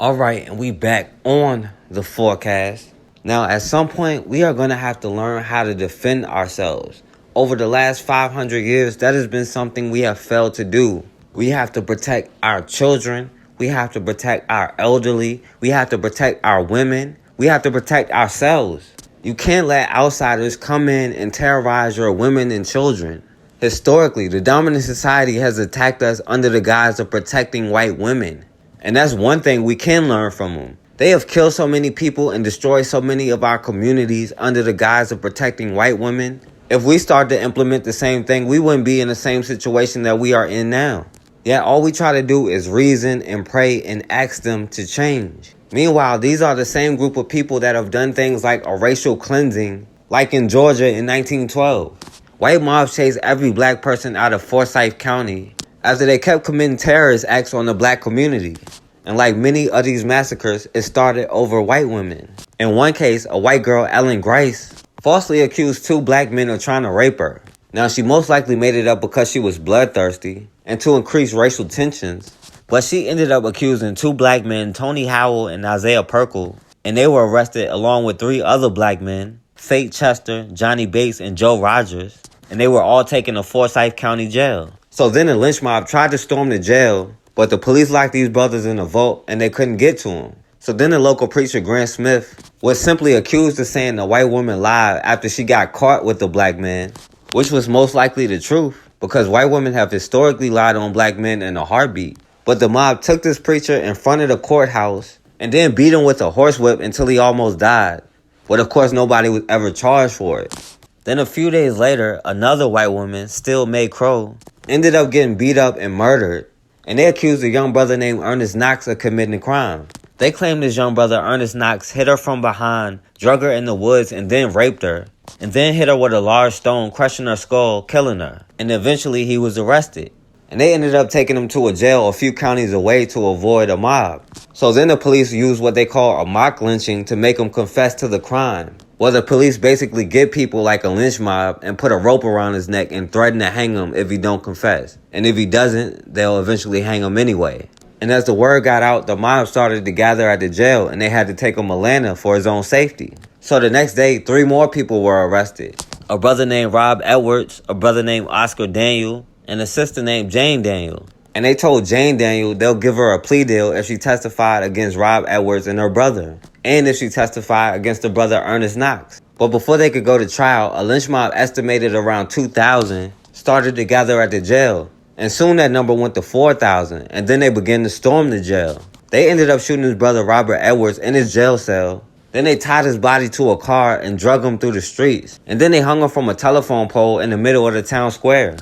Alright, and we back on the forecast. Now, at some point, we are going to have to learn how to defend ourselves. Over the last 500 years, that has been something we have failed to do. We have to protect our children. We have to protect our elderly. We have to protect our women. We have to protect ourselves. You can't let outsiders come in and terrorize your women and children. Historically, the dominant society has attacked us under the guise of protecting white women. And that's one thing we can learn from them. They have killed so many people and destroyed so many of our communities under the guise of protecting white women. If we start to implement the same thing, we wouldn't be in the same situation that we are in now. Yet all we try to do is reason and pray and ask them to change. Meanwhile, these are the same group of people that have done things like a racial cleansing, like in Georgia in 1912. White mobs chased every black person out of Forsyth County after they kept committing terrorist acts on the black community. And like many of these massacres, it started over white women. In one case, a white girl, Ellen Grice, falsely accused 2 black men of trying to rape her. Now, she most likely made it up because she was bloodthirsty and to increase racial tensions. But she ended up accusing 2 black men, Tony Howell and Isaiah Perkle, and they were arrested along with 3 other black men, Fate Chester, Johnny Bates, and Joe Rogers, and they were all taken to Forsyth County Jail. So then the lynch mob tried to storm the jail, but the police locked these brothers in a vault and they couldn't get to them. So then the local preacher, Grant Smith, was simply accused of saying the white woman lied after she got caught with the black man, which was most likely the truth, because white women have historically lied on black men in a heartbeat. But the mob took this preacher in front of the courthouse and then beat him with a horsewhip until he almost died. But of course, nobody was ever charged for it. Then a few days later, another white woman, Still May Crow, ended up getting beat up and murdered. And they accused a young brother named Ernest Knox of committing the crime. They claimed this young brother, Ernest Knox, hit her from behind, drug her in the woods, and then raped her. And then hit her with a large stone, crushing her skull, killing her. And eventually he was arrested. And they ended up taking him to a jail a few counties away to avoid a mob. So then the police used what they call a mock lynching to make him confess to the crime. Well, the police basically get people like a lynch mob and put a rope around his neck and threaten to hang him if he don't confess. And if he doesn't, they'll eventually hang him anyway. And as the word got out, the mob started to gather at the jail and they had to take him to Atlanta for his own safety. So the next day, 3 more people were arrested. A brother named Rob Edwards, a brother named Oscar Daniel, and a sister named Jane Daniel. And they told Jane Daniel they'll give her a plea deal if she testified against Rob Edwards and her brother, and if she testified against the brother Ernest Knox. But before they could go to trial, a lynch mob estimated around 2,000 started to gather at the jail. And soon that number went to 4,000, and then they began to storm the jail. They ended up shooting his brother Robert Edwards in his jail cell. Then they tied his body to a car and drug him through the streets. And then they hung him from a telephone pole in the middle of the town square.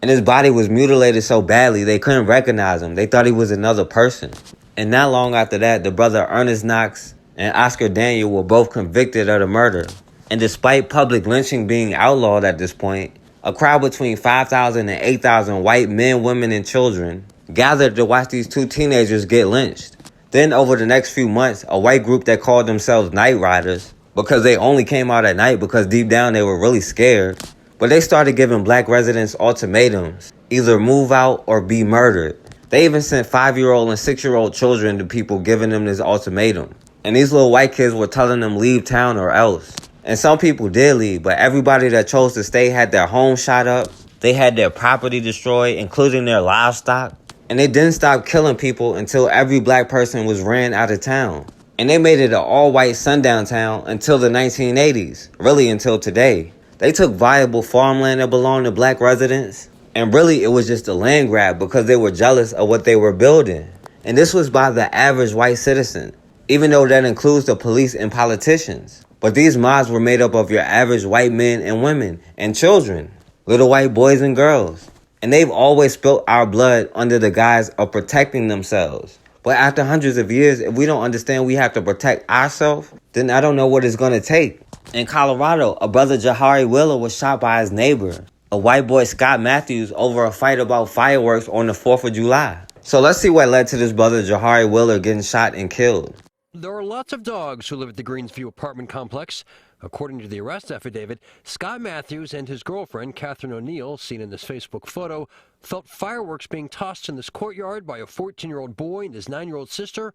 And his body was mutilated so badly they couldn't recognize him. They thought he was another person. And not long after that, the brother Ernest Knox and Oscar Daniel were both convicted of the murder. And despite public lynching being outlawed at this point, a crowd between 5,000 and 8,000 white men, women, and children gathered to watch these 2 teenagers get lynched. Then over the next few months, a white group that called themselves Night Riders, because they only came out at night because deep down they were really scared, but they started giving black residents ultimatums, either move out or be murdered. They even sent 5-year-old and 6-year-old children to people giving them this ultimatum. And these little white kids were telling them leave town or else. And some people did leave, but everybody that chose to stay had their home shot up. They had their property destroyed, including their livestock. And they didn't stop killing people until every black person was ran out of town. And they made it an all-white sundown town until the 1980s, really until today. They took viable farmland that belonged to black residents, and really it was just a land grab because they were jealous of what they were building. And this was by the average white citizen, even though that includes the police and politicians. But these mobs were made up of your average white men and women and children, little white boys and girls. And they've always spilt our blood under the guise of protecting themselves. But after hundreds of years, if we don't understand we have to protect ourselves, then I don't know what it's going to take. In Colorado, a brother, Jaharie Wheeler, was shot by his neighbor, a white boy, Scott Mathews, over a fight about fireworks on the 4th of July. So let's see what led to this brother, Jaharie Wheeler, getting shot and killed. There are lots of dogs who live at the Greensview apartment complex. According to the arrest affidavit, Scott Mathews and his girlfriend, Katherine O Neal, seen in this Facebook photo, felt fireworks being tossed in this courtyard by a 14-year-old boy and his 9-year-old sister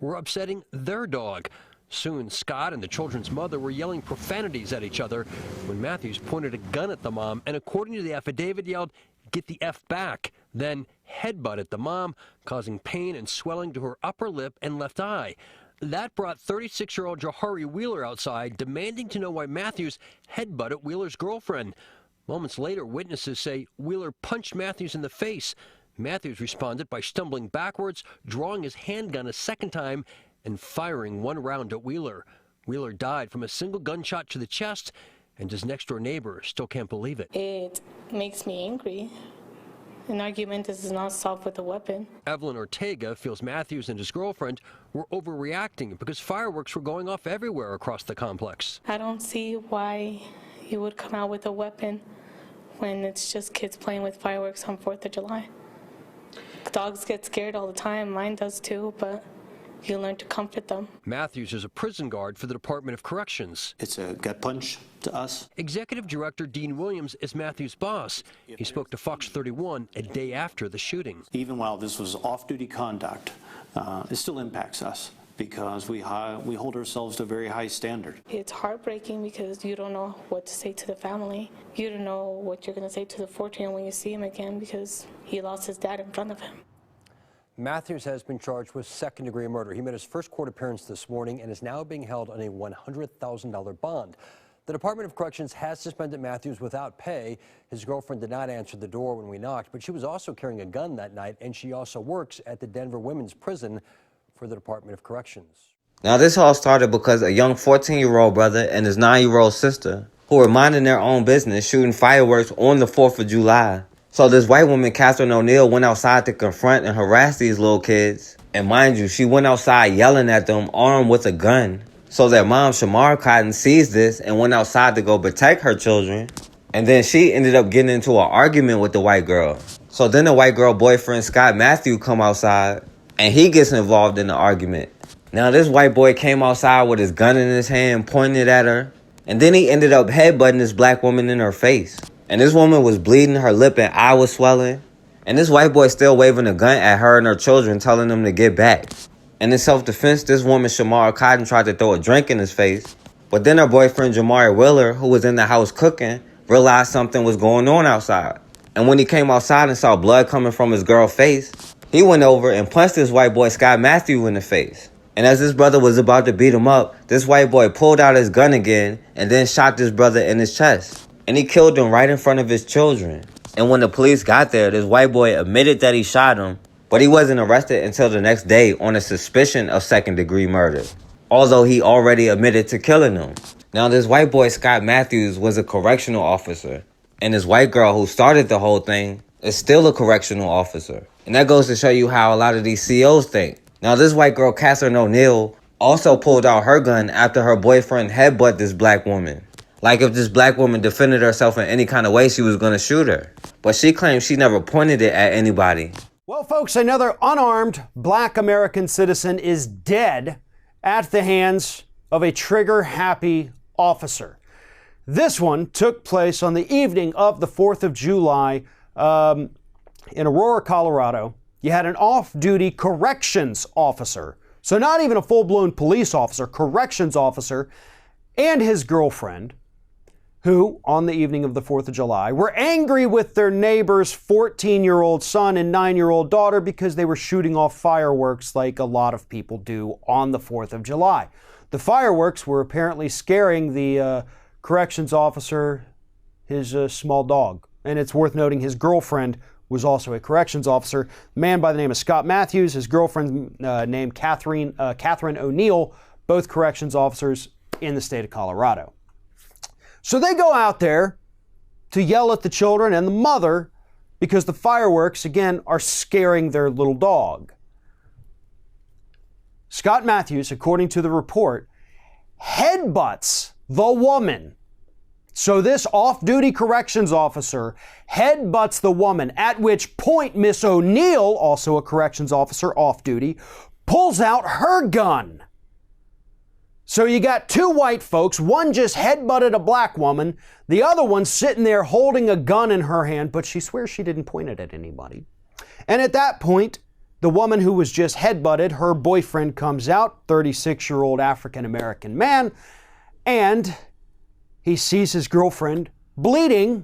were upsetting their dog. Soon, Scott and the children's mother were yelling profanities at each other when Mathews pointed a gun at the mom and, according to the affidavit, yelled, "Get the F back," then headbutted the mom, causing pain and swelling to her upper lip and left eye. That brought 36-year-old Jaharie Wheeler outside, demanding to know why Mathews headbutted Wheeler's girlfriend. Moments later, witnesses say Wheeler punched Mathews in the face. Mathews responded by stumbling backwards, drawing his handgun a second time, and firing one round at Wheeler. Wheeler died from a single gunshot to the chest, and his next-door neighbor still can't believe it. It makes me angry. An argument is not solved with a weapon. Evelyn Ortega feels Mathews and his girlfriend were overreacting because fireworks were going off everywhere across the complex. I don't see why you would come out with a weapon when it's just kids playing with fireworks on 4th of July. Dogs get scared all the time. Mine does too, but you learn to comfort them. Mathews is a prison guard for the Department of Corrections. It's a gut punch to us. Executive Director Dean Williams is Mathews' boss. He spoke to Fox 31 a day after the shooting. Even while this was off-duty conduct, it still impacts us because we hold ourselves to a very high standard. It's heartbreaking because you don't know what to say to the family. You don't know what you're going to say to the 14-year-old when you see him again because he lost his dad in front of him. Mathews has been charged with second-degree murder. He made his first court appearance this morning and is now being held on a $100,000 bond. The Department of Corrections has suspended Mathews without pay. His girlfriend did not answer the door when we knocked, but she was also carrying a gun that night, and she also works at the Denver Women's Prison for the Department of Corrections. Now, this all started because a young 14-year-old brother and his 9-year-old sister, who were minding their own business, shooting fireworks on the 4th of July. So this white woman, Katherine O Neal, went outside to confront and harass these little kids. And mind you, she went outside yelling at them, armed with a gun. So their mom, Shamira Cotton, sees this and went outside to go protect her children. And then she ended up getting into an argument with the white girl. So then the white girl boyfriend, Scott Mathews, come outside, and he gets involved in the argument. Now this white boy came outside with his gun in his hand, pointed at her. And then he ended up headbutting this black woman in her face. And this woman was bleeding, her lip and eye was swelling. And this white boy still waving a gun at her and her children, telling them to get back. And in self-defense, this woman, Shamira Cotton, tried to throw a drink in his face. But then her boyfriend, Jaharie Wheeler, who was in the house cooking, realized something was going on outside. And when he came outside and saw blood coming from his girl's face, he went over and punched this white boy, Scott Mathews, in the face. And as this brother was about to beat him up, this white boy pulled out his gun again and then shot this brother in his chest. And he killed him right in front of his children. And when the police got there, this white boy admitted that he shot him, but he wasn't arrested until the next day on a suspicion of second-degree murder, although he already admitted to killing him. Now, this white boy, Scott Mathews, was a correctional officer, and this white girl who started the whole thing is still a correctional officer. And that goes to show you how a lot of these COs think. Now, this white girl, Katherine O Neal, also pulled out her gun after her boyfriend headbutted this black woman. Like if this black woman defended herself in any kind of way, she was going to shoot her. But she claims she never pointed it at anybody. Well, folks, another unarmed black American citizen is dead at the hands of a trigger-happy officer. This one took place on the evening of the 4th of July in Aurora, Colorado. You had an off-duty corrections officer, so not even a full-blown police officer, corrections officer, and his girlfriend, who, on the evening of the 4th of July, were angry with their neighbor's 14-year-old son and 9-year-old daughter because they were shooting off fireworks like a lot of people do on the 4th of July. The fireworks were apparently scaring the corrections officer, his small dog. And it's worth noting his girlfriend was also a corrections officer. A man by the name of Scott Mathews, his girlfriend named Katherine O Neal, both corrections officers in the state of Colorado. So they go out there to yell at the children and the mother because the fireworks, again, are scaring their little dog. Scott Mathews, according to the report, headbutts the woman. So this off-duty corrections officer headbutts the woman, at which point Miss O'Neal, also a corrections officer off-duty, pulls out her gun. So you got two white folks, one just headbutted a black woman, the other one sitting there holding a gun in her hand, but she swears she didn't point it at anybody. And at that point, The woman who was just headbutted, her boyfriend comes out, 36-year-old African-American man, and he sees his girlfriend bleeding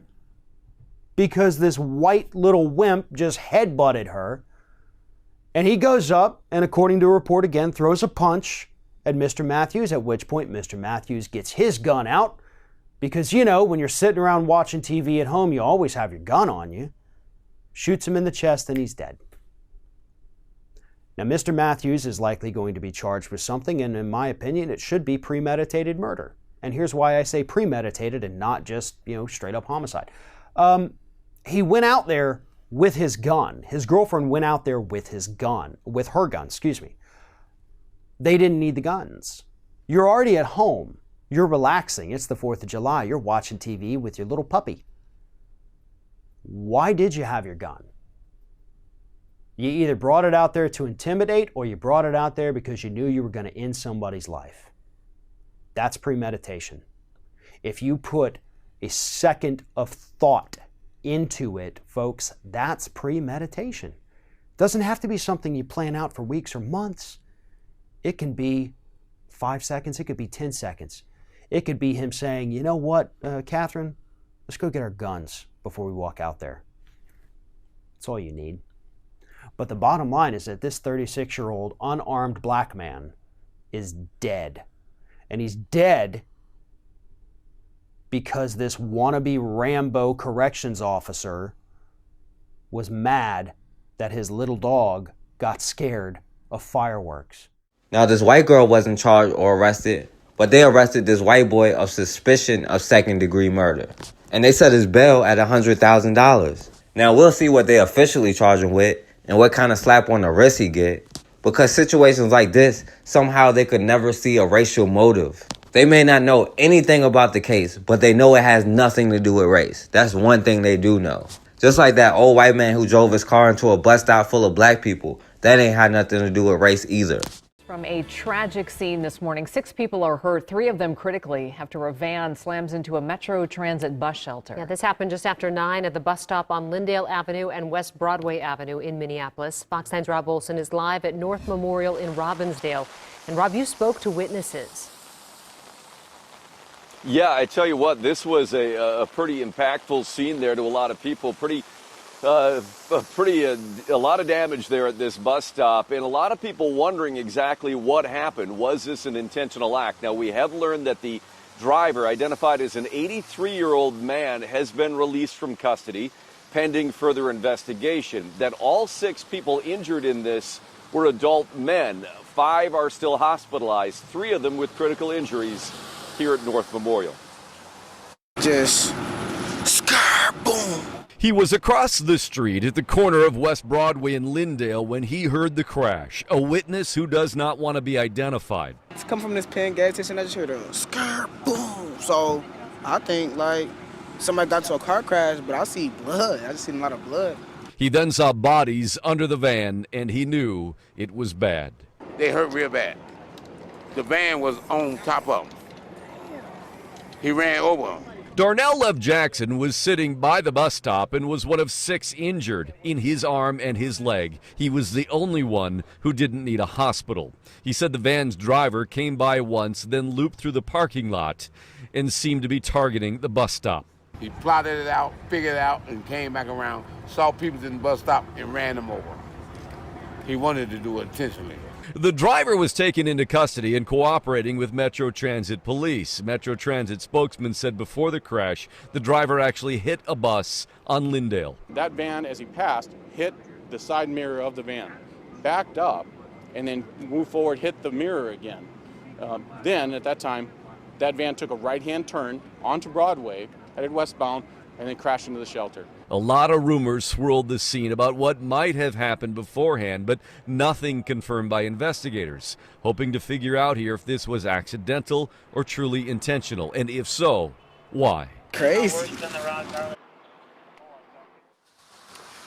because this white little wimp just headbutted her. And he goes up and, according to a report again, throws a punch at Mr. Mathews, at which point Mr. Mathews gets his gun out because, you know, when you're sitting around watching TV at home, you always have your gun on you. Shoots him in the chest and he's dead. Now, Mr. Mathews is likely going to be charged with something, and in my opinion, it should be premeditated murder. And here's why I say premeditated and not just, straight up homicide. He went out there with his gun. His girlfriend went out there with her gun, excuse me. They didn't need the guns. You're already at home. You're relaxing. It's the 4th of July. You're watching TV with your little puppy. Why did you have your gun? You either brought it out there to intimidate, or you brought it out there because you knew you were going to end somebody's life. That's premeditation. If you put a second of thought into it, folks, that's premeditation. Doesn't have to be something you plan out for weeks or months. It can be 5 seconds. It could be 10 seconds. It could be him saying, you know what, Katherine, let's go get our guns before we walk out there. That's all you need. But the bottom line is that this 36-year-old unarmed black man is dead. And he's dead because this wannabe Rambo corrections officer was mad that his little dog got scared of fireworks. Now, this white girl wasn't charged or arrested, but they arrested this white boy of suspicion of second-degree murder. And they set his bail at $100,000. Now, we'll see what they officially charge him with and what kind of slap on the wrist he get. Because situations like this, somehow they could never see a racial motive. They may not know anything about the case, but they know it has nothing to do with race. That's one thing they do know. Just like that old white man who drove his car into a bus stop full of black people. That ain't had nothing to do with race either. From a tragic scene this morning, 6 people are hurt, 3 of them critically, after a van slams into a Metro Transit bus shelter. Yeah, this happened just after 9 at the bus stop on Lyndale Avenue and West Broadway Avenue in Minneapolis. Fox 9's Rob Olson is live at North Memorial in Robbinsdale. And Rob, you spoke to witnesses. Yeah, I tell you what, this was a pretty impactful scene there to a lot of people. A lot of damage there at this bus stop, and a lot of people wondering exactly what happened. Was this an intentional act? Now, we have learned that the driver, identified as an 83-year-old man, has been released from custody pending further investigation. That all 6 people injured in this were adult men. 5 are still hospitalized, 3 of them with critical injuries here at North Memorial. Just scar boom. He was across the street at the corner of West Broadway and Lyndale when he heard the crash. A witness who does not want to be identified. It's come from this Penn gas station. I just heard a scar boom. So I think like somebody got to a car crash, but I see blood. I just seen a lot of blood. He then saw bodies under the van, and he knew it was bad. They hurt real bad. The van was on top of him. He ran over him. Darnell Lev Jackson was sitting by the bus stop and was one of 6 injured in his arm and his leg. He was the only one who didn't need a hospital. He said the van's driver came by once, then looped through the parking lot and seemed to be targeting the bus stop. He plotted it out, figured it out, and came back around, saw people in the bus stop, and ran them over. He wanted to do it intentionally. The driver was taken into custody and cooperating with Metro Transit police. Metro Transit spokesman said before the crash, the driver actually hit a bus on Lyndale. That van, as he passed, hit the side mirror of the van, backed up, and then moved forward, hit the mirror again. Then, at that time, that van took a right-hand turn onto Broadway, headed westbound, and then crashed into the shelter. A lot of rumors swirled the scene about what might have happened beforehand, but nothing confirmed by investigators, hoping to figure out here if this was accidental or truly intentional, and if so, why? Crazy.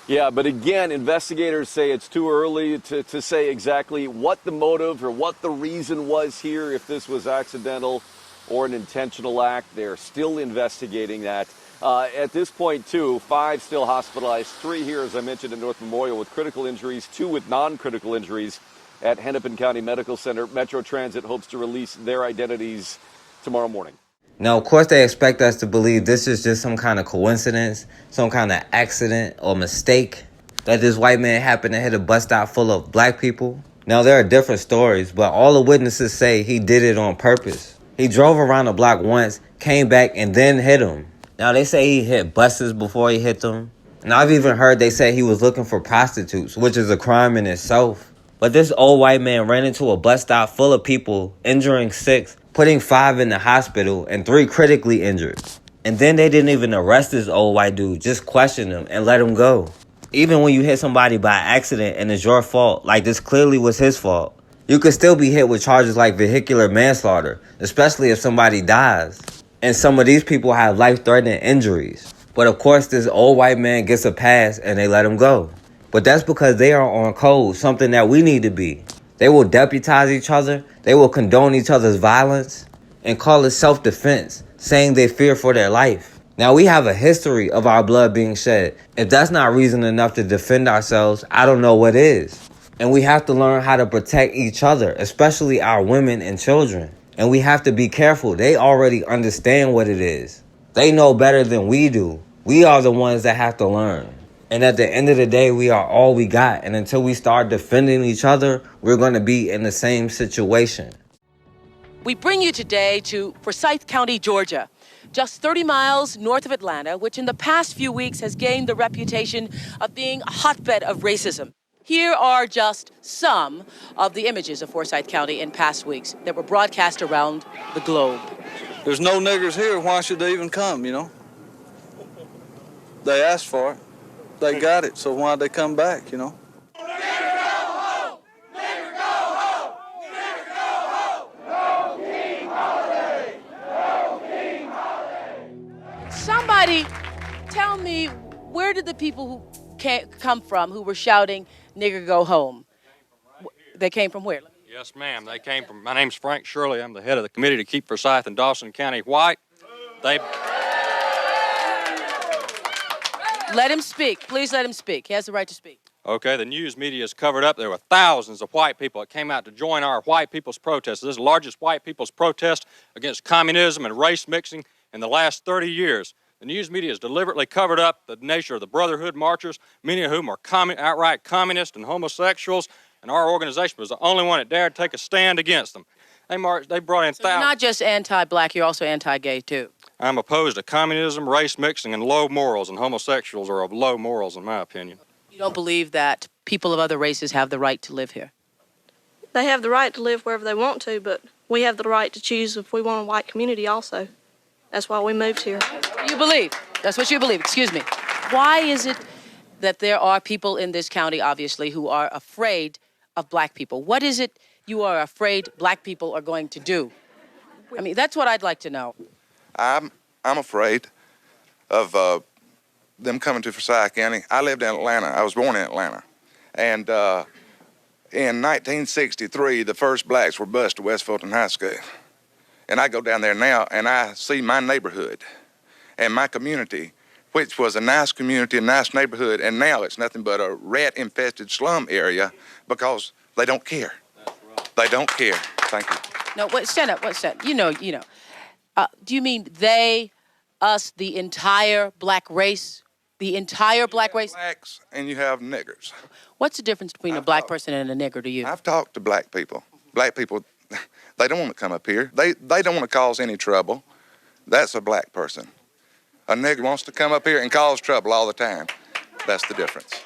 Yeah, but again, investigators say it's too early to say exactly what the motive or what the reason was here, if this was accidental or an intentional act. They're still investigating that. At this point, too, 5 still hospitalized, 3 here, as I mentioned, in North Memorial with critical injuries, 2 with non-critical injuries at Hennepin County Medical Center. Metro Transit hopes to release their identities tomorrow morning. Now, of course, they expect us to believe this is just some kind of coincidence, some kind of accident or mistake, that this white man happened to hit a bus stop full of black people. Now, there are different stories, but all the witnesses say he did it on purpose. He drove around the block once, came back, and then hit him. Now, they say he hit buses before he hit them. And I've even heard they say he was looking for prostitutes, which is a crime in itself. But this old white man ran into a bus stop full of people, injuring 6, putting 5 in the hospital, and 3 critically injured. And then they didn't even arrest this old white dude, just questioned him and let him go. Even when you hit somebody by accident and it's your fault, like this clearly was his fault, you could still be hit with charges like vehicular manslaughter, especially if somebody dies. And some of these people have life-threatening injuries. But of course, this old white man gets a pass and they let him go. But that's because they are on code, something that we need to be. They will deputize each other, they will condone each other's violence, and call it self-defense, saying they fear for their life. Now, we have a history of our blood being shed. If that's not reason enough to defend ourselves, I don't know what is. And we have to learn how to protect each other, especially our women and children. And we have to be careful. They already understand what it is. They know better than we do. We are the ones that have to learn. And at the end of the day, we are all we got. And until we start defending each other, we're going to be in the same situation. We bring you today to Forsyth County, Georgia, just 30 miles north of Atlanta, which in the past few weeks has gained the reputation of being a hotbed of racism. Here are just some of the images of Forsyth County in past weeks that were broadcast around the globe. There's no niggers here. Why should they even come, you know? They asked for it. They got it, so why'd they come back, you know? Somebody tell me, where did the people who come from who were shouting, "Nigger, go home"? They came from where? Yes, ma'am. They came from, my name's Frank Shirley. I'm the head of the committee to keep Forsyth and Dawson County white. Let him speak. Please let him speak. He has the right to speak. Okay, the news media is covered up. There were thousands of white people that came out to join our white people's protest. This is the largest white people's protest against communism and race mixing in the last 30 years. The news media has deliberately covered up the nature of the Brotherhood marchers, many of whom are outright communists and homosexuals, and our organization was the only one that dared take a stand against them. They brought in thousands. You're not just anti-black, you're also anti-gay, too. I'm opposed to communism, race mixing, and low morals, and homosexuals are of low morals, in my opinion. You don't believe that people of other races have the right to live here? They have the right to live wherever they want to, but we have the right to choose if we want a white community also. That's why we moved here. You believe? That's what you believe. Excuse me. Why is it that there are people in this county, obviously, who are afraid of black people? What is it you are afraid black people are going to do? I mean, that's what I'd like to know. I'm afraid of them coming to Forsyth County. I lived in Atlanta. I was born in Atlanta. And in 1963, the first blacks were bused to West Fulton High School. And I go down there now, and I see my neighborhood and my community, which was a nice community, a nice neighborhood, and now it's nothing but a rat-infested slum area because they don't care. That's right. They don't care. Thank you. No, wait, stand up. What's that? You know. Do you mean they, us, the entire black race? The entire black race? Blacks and you have niggers. What's the difference between a black person and a nigger to you? I've talked to black people. Black people, they don't want to come up here. They don't want to cause any trouble. That's a black person. A nigger wants to come up here and cause trouble all the time. That's the difference.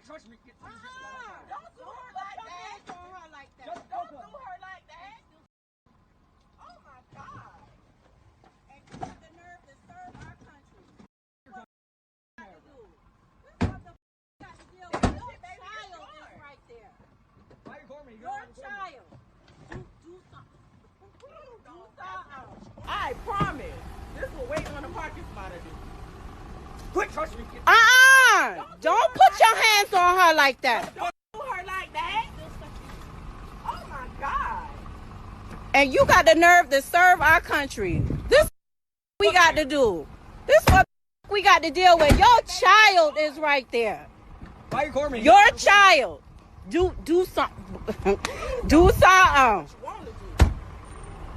Quit touching me. Don't do her like that. Don't do her like that. Don't do her like that. Oh my God. And you have the nerve to serve our country. What got to do? This is what the got to deal with. Your child is right there. Why you calling me? Your child. Do something. Do something. I promise. This will wait on the parking spot to do. Quit touching me. Don't put your hands on her like that. Don't do her like that. Oh my God. And you got the nerve to serve our country. This we got to do. This what we got to deal with. Your child is right there. Why you calling me? Your child. Do something. Do something.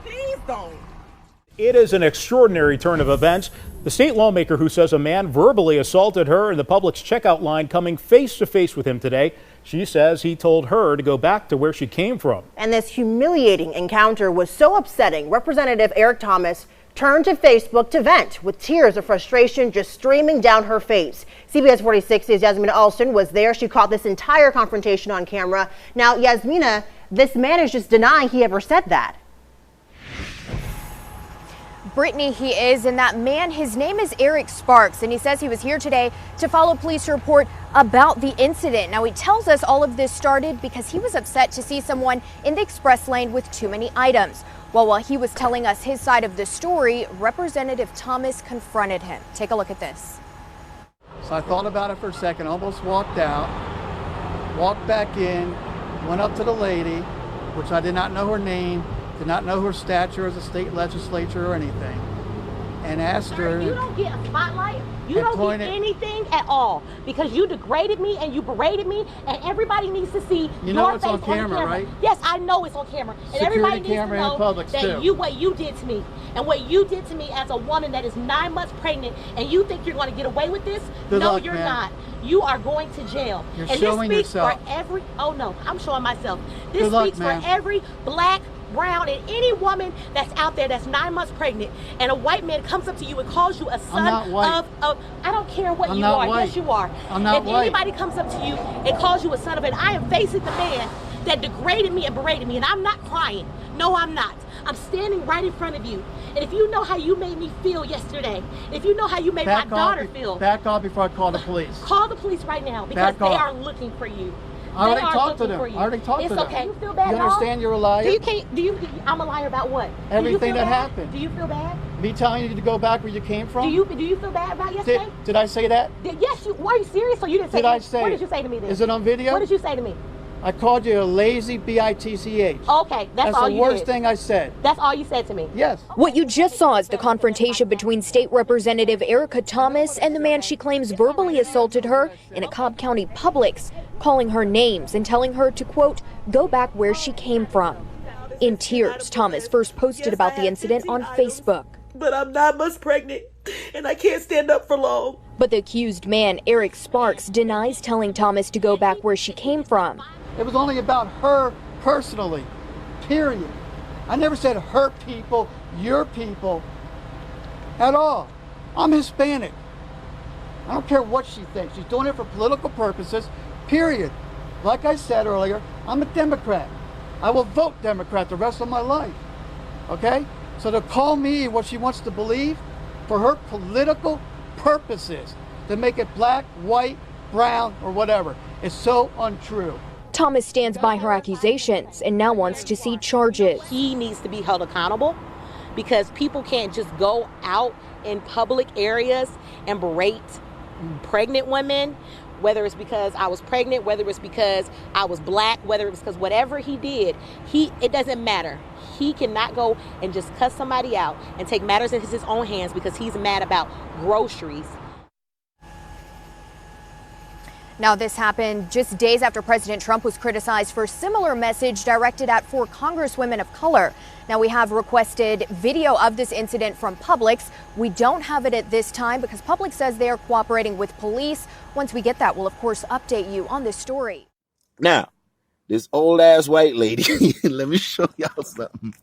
Please don't. It is an extraordinary turn of events. The state lawmaker who says a man verbally assaulted her in the Publix checkout line coming face to face with him today. She says he told her to go back to where she came from. And this humiliating encounter was so upsetting, Representative Eric Thomas turned to Facebook to vent with tears of frustration just streaming down her face. CBS 46's Yasmina Alston was there. She caught this entire confrontation on camera. Now, Yasmina, this man is just denying he ever said that. Brittany, he is, and that man, his name is Eric Sparks, and he says he was here today to follow a police report about the incident. Now, he tells us all of this started because he was upset to see someone in the express lane with too many items. Well, while he was telling us his side of the story, Representative Thomas confronted him. Take a look at this. So I thought about it for a second, almost walked out, walked back in, went up to the lady, which I did not know her name, did not know her stature as a state legislature or anything, and asked her. You don't get a spotlight. You don't get anything at all because you degraded me and you berated me, and everybody needs to see You know your it's face on camera, right? Yes, I know it's on camera, and everybody needs to camera in know Publix, that too. what you did to me and what you did to me as a woman that is 9 months pregnant, and you think you're going to get away with this? Good No, luck, you're ma'am. not. You are going to jail. You're and showing this speaks yourself. for every. Oh no, I'm showing myself. This Good luck, speaks ma'am. for every black, brown, and any woman that's out there that's 9 months pregnant, and a white man comes up to you and calls you a son not white. of I don't care what I'm you not are. white. Yes, you are. I'm not if white. anybody comes up to you and calls you a son of it, I am facing the man that degraded me and berated me, and I'm not crying. No, I'm not. I'm standing right in front of you. And if you know how you made me feel yesterday, if you know how you made my daughter feel, Back off before I call the police. call the police right now because Back they off. are looking for you. I already They are talked to looking them. for you. I already talked It's to them. okay. You feel bad You at all? understand you're a liar? Do you? I'm a liar about what? Everything do you feel that bad? happened. Do you feel bad? Me telling you to go back where you came from? Do you feel bad about yesterday? Did I say that? Yes, you. Were you serious? Or you didn't say? Did I say What it? did you say to me then? Is it on video? What did you say to me? I called you a lazy bitch. Okay, that's all the you worst did. thing I said. That's all you said to me. Yes. What you just saw is the confrontation between State Representative Erica Thomas and the man she claims verbally assaulted her in a Cobb County Publix, calling her names and telling her to, quote, go back where she came from. In tears, Thomas first posted about the incident on Facebook. But I'm 9 months pregnant, and I can't stand up for long. But the accused man, Eric Sparks, denies telling Thomas to go back where she came from. It was only about her personally, period. I never said her people, your people, at all. I'm Hispanic. I don't care what she thinks. She's doing it for political purposes, period. Like I said earlier, I'm a Democrat. I will vote Democrat the rest of my life, okay? So to call me what she wants to believe for her political purposes, to make it black, white, brown, or whatever, is so untrue. Thomas stands by her accusations and now wants to see charges. He needs to be held accountable because people can't just go out in public areas and berate pregnant women, whether it's because I was pregnant, whether it's because I was black, whether it's because whatever he did, it doesn't matter. He cannot go and just cuss somebody out and take matters in his own hands because he's mad about groceries. Now, this happened just days after President Trump was criticized for a similar message directed at 4 congresswomen of color. Now, we have requested video of this incident from Publix. We don't have it at this time because Publix says they are cooperating with police. Once we get that, we'll, of course, update you on this story. Now, this old ass white lady, let me show y'all something.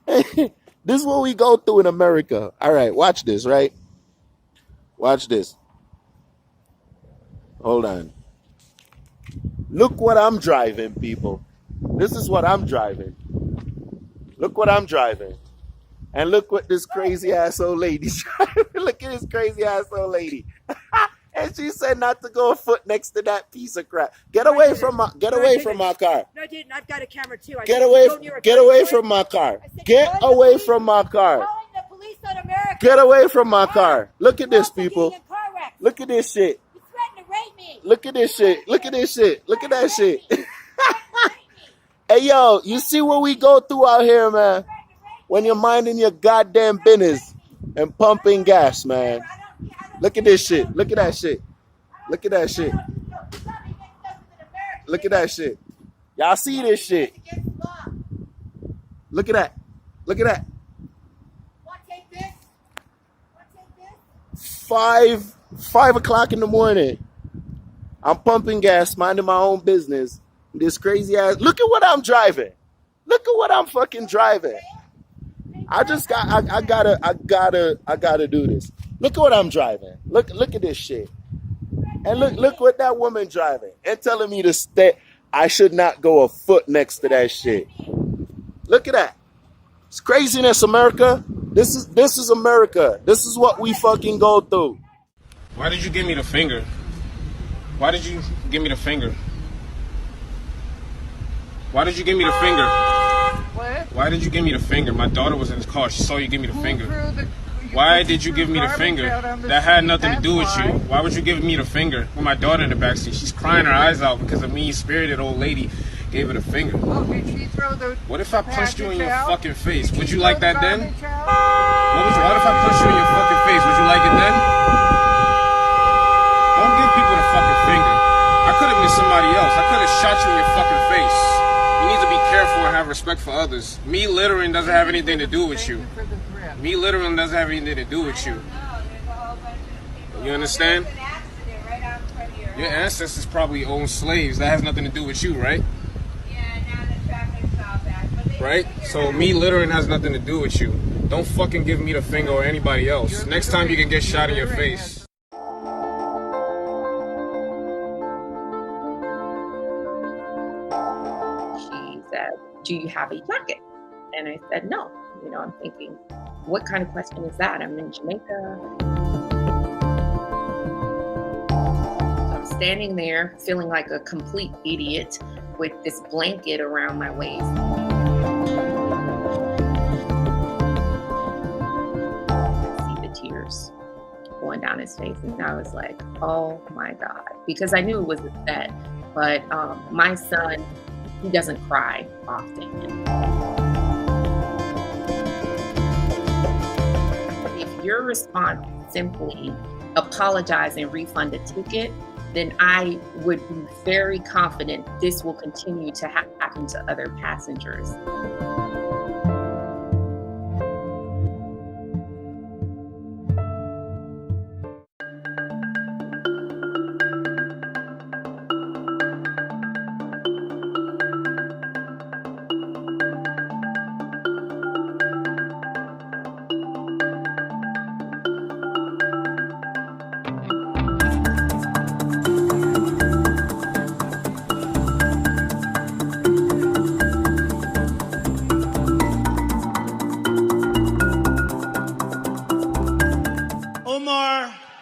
This is what we go through in America. All right, watch this, right? Watch this. Hold on. Look what I'm driving, people. This is what I'm driving. Look what I'm driving. And look what this crazy ass old lady's driving. Look at this crazy ass old lady. And she said not to go a foot next to that piece of crap. Get away from my car. No, I didn't. I've got a camera too. Get away from my car. Get away from my car. Get away from my car. Look at this, people. Look at this shit. Look at this shit. Look at this shit. Look at that shit. Hey, yo, you see what we go through out here, man? When you're minding your goddamn business and pumping gas, man. Look at this shit. Look at that shit. Look at that shit. Look at that shit. Y'all see this shit? Look at that. Look at that. 5 o'clock in the morning. I'm pumping gas, minding my own business. This crazy ass. Look at what I'm driving. Look at what I'm fucking driving. I gotta do this. Look at what I'm driving. Look at this shit. And look what that woman driving. And telling me to stay. I should not go a foot next to that shit. Look at that. It's craziness, America. This is America. This is what we fucking go through. Why did you give me the finger? Why did you give me the finger? Why did you give me the finger? What? Why did you give me the finger? My daughter was in the car. She saw you give me the finger. Why did you give me the finger? That had nothing to do with you. Why would you give me the finger with my daughter in the backseat? She's crying her eyes out because a mean-spirited old lady gave her the finger. Oh, did she throw the What if I punched you in your out? fucking face? Would you like that then? What if I punched you in your fucking face? Would you like it then? Don't give people the fucking finger. I could have been somebody else. I could have shot you in your fucking face. You need to be careful and have respect for others. Me littering doesn't have anything to do with you. Me littering doesn't have anything to do with you. You understand? Your ancestors probably owned slaves. That has nothing to do with you, right? Right? So me littering has nothing to do with you. Don't fucking give me the finger or anybody else. Next time you can get shot in your face. She said, "Do you have a jacket?" And I said, "No." You know, I'm thinking, what kind of question is that? I'm in Jamaica. So I'm standing there feeling like a complete idiot with this blanket around my waist. I see the tears going down his face, and I was like, oh my God, because I knew it was a set, but my son, he doesn't cry often. If your response simply apologize and refund a ticket, then I would be very confident this will continue to happen to other passengers.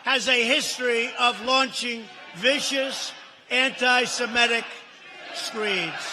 Has a history of launching vicious anti-Semitic screeds.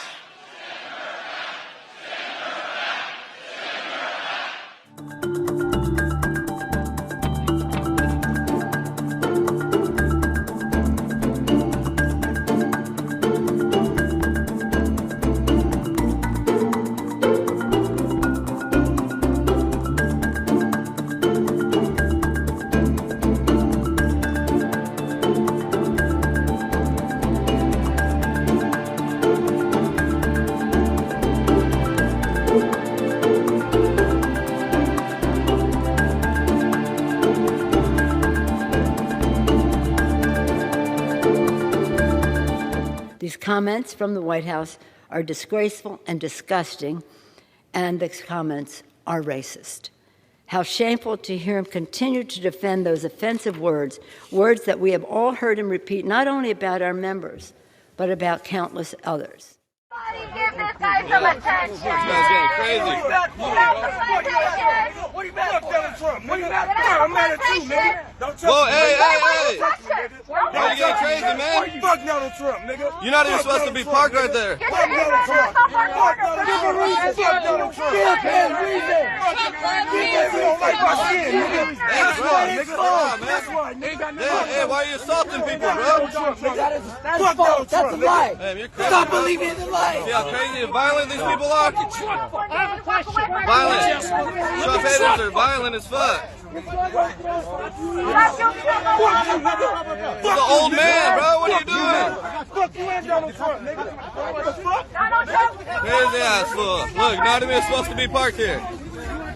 These comments from the White House are disgraceful and disgusting, and the comments are racist. How shameful to hear him continue to defend those offensive words, words that we have all heard him repeat not only about our members, but about countless others. Give this guy some attention. This guy's getting crazy. What are you mad for? Trump, nigga. I'm mad at you, nigga. Don't touch me. Whoa, hey. Why you getting crazy, man? Fuck Donald Trump, nigga. You're not even supposed to be parked right there. Fuck Donald Trump. Fuck Donald Trump. Give him reason. Because he don't like my shit, nigga. That's right, nigga. That's right, nigga. Hey, why are you assaulting people, bro? That's false. That's a lie. Hey, you're crazy. Stop believing in the lie. See how crazy and violent these people are? Violent. Trump haters are violent as fuck. He's an old man, bro. What are you doing? Fuck you and Donald Trump, nigga. Crazy ass fool. Look, not even supposed to be parked here.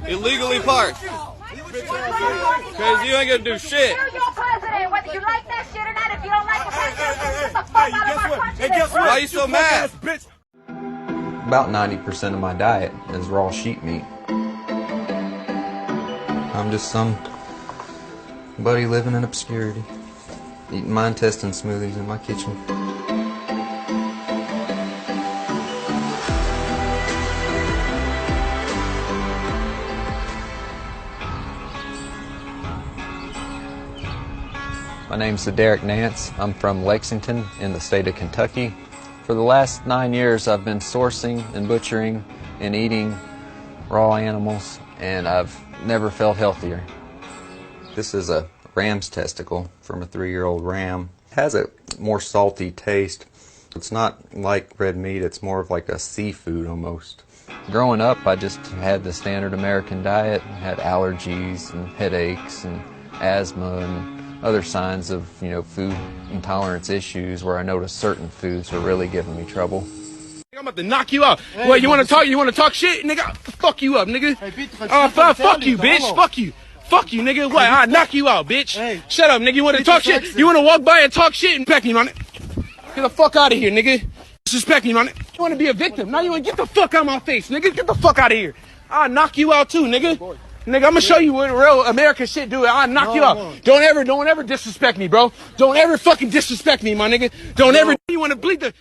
Illegally parked. Crazy, you ain't gonna do shit. You're your president, whether you like that shit or not. If you don't like the president, get the fuck out of my country. Guess what? Why are you so mad? About 90% of my diet is raw sheep meat. I'm just somebody living in obscurity, eating my intestine smoothies in my kitchen. My name's Derek Nance. I'm from Lexington in the state of Kentucky. For the last 9 years, I've been sourcing and butchering and eating raw animals, and I've never felt healthier. This is a ram's testicle from a 3-year-old ram. It has a more salty taste. It's not like red meat, it's more of like a seafood almost. Growing up, I just had the standard American diet, had allergies and headaches and asthma and other signs of, food intolerance issues where I noticed certain foods were really giving me trouble. I'm about to knock you out. Hey, what, you want to talk shit, nigga? Fuck you up, nigga. Hey, fuck you, bitch. Fuck you. Fuck you, nigga. What? I'll knock you out, bitch. Hey. Shut up, nigga. You want to talk shit? You want to walk by and talk shit and peck me, man? Get the fuck out of here, nigga. Disrespect me, man. You want to be a victim? Now you want to get the fuck out of my face, nigga. Get the fuck out of here. I'll knock you out too, nigga. Nigga, I'm gonna show you what real American shit do. I'll knock you out. Don't ever disrespect me, bro. Don't ever fucking disrespect me, my nigga. Don't ever. You want to bleed the